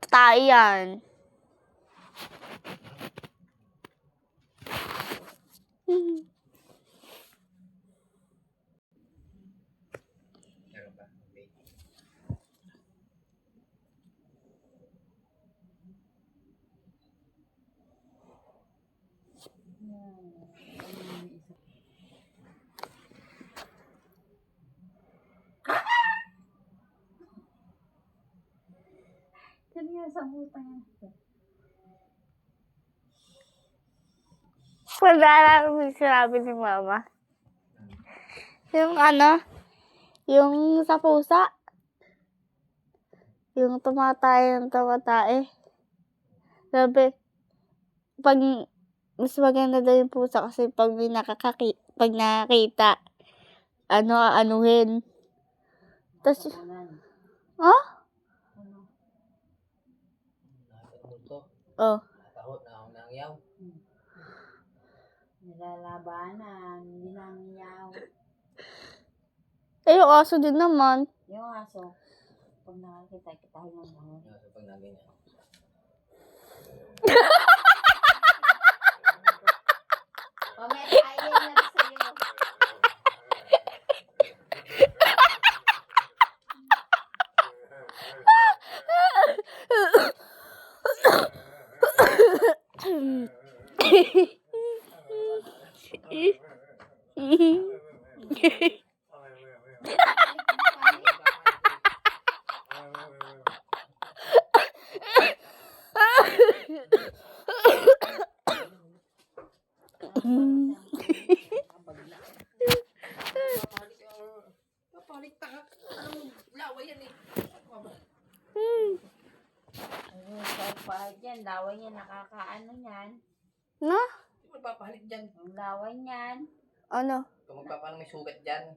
Tayo yan. Kanya sa butang. Pag-aalala mo yung sinabi ni Mama. Yung yung sa pusa. Yung tumatay ng tumatay. Sabi, mas maganda daw yung pusa kasi pag nakakita, anuhin. Tapos, oh? Oh. Nilalabanan, hindi nangiyaw. Yung aso din naman. Yung aso, pag nakakita, kitahin mo naman. Yung aso pag naganyan. Mamaya tayo na sa'yo. Pahit yan, laway niya, nakakaano yan. No? Hindi magpapahalit dyan. Ang laway niyan. Ano? Kung magpapaano may sugat dyan.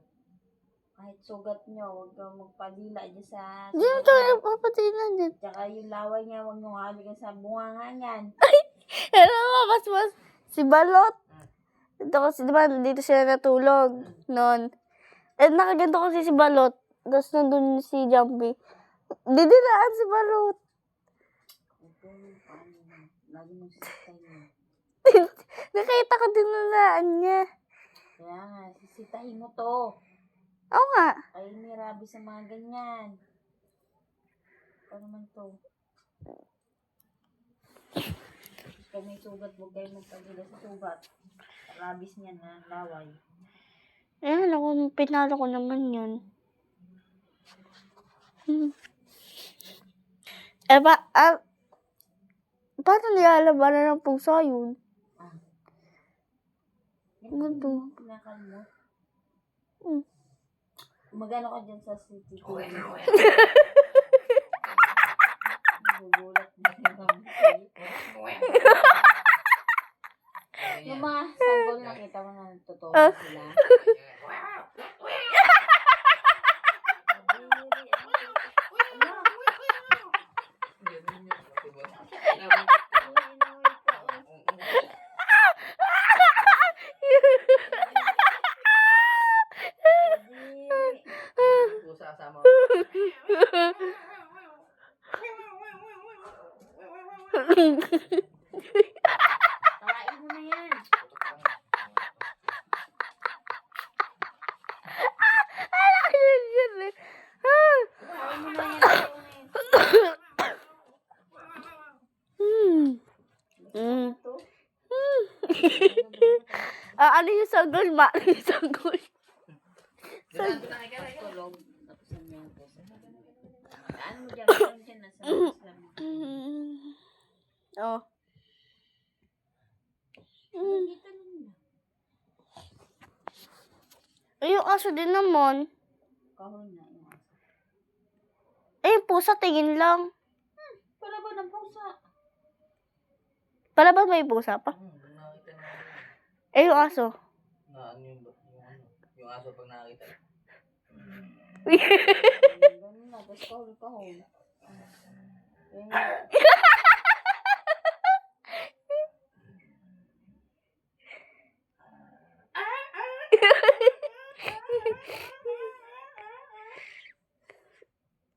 Kahit sugat nyo, huwag kang magpadila dyan sa Hindi sugat mo ito niya. napapatinan din. Tsaka yung laway niya, huwag nyo halikan sa bunganga niyan. Ano ba, mas si Balot. Ito kasi, di ba, dito sila natulog noon. Eh, nakaganto kasi si Balot. Tapos nandun si Jumpy. Didinaan si Balot. Lagi mong sisitay niya. Nakita ko dinanaan niya. Kaya nga, sisitahin mo to. Oo nga. Ay, may rabi sa mga ganyan. Ano naman to? Kung may sugat, huwag kayo magpagila sa sugat. Rabis niya na, laway. Ayan, ako, pinalo ko naman yun. Paano nilalabanan ng pusa yun? Ano to? Kinakal mo. Hmm. Magano ka dyan sa CCTV? Nagugulat na yung mga sanggol, nakita mo na totoo sila. Pusa kasama. Tawain mo na yan. Tawain mo na yan. Ano yung sanggol, Ma? Ano yung sanggol? Tulog. Tapos ano yung pusa. Saan mo dyan? Meron dyan. Nasa labas lang. Oh. Dito lang. Yung aso din naman. Kahon na yung aso. Yung pusa, tingin lang. Para ba ng pusa? Pala ba may pusa pa? Nakita naman. Yung aso. Na ano yung aso pag nakita. Ganun na. Tapos kahon.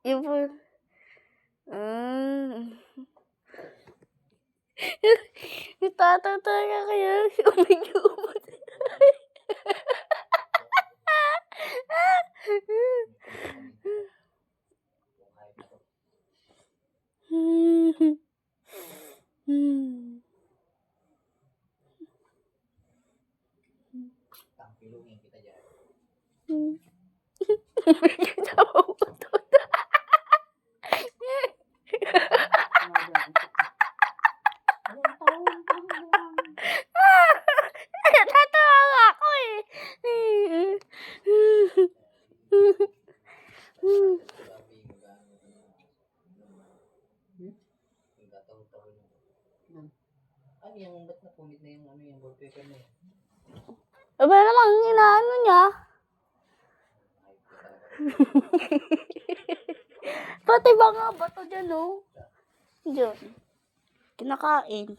Yun po. Itatataga kayo. Umig-umot. Tampilungin kita dyan. Tatawa ako eh. Sabi, mag-ano ka na. Magkataon-taon na. Ano yung, ba't napunit na yung ano yung wallpaper na yun? Aba naman, inaano niya. Ayop ka talaga. Pati ba nga bato dyan, oh? Diyan. Kinakain.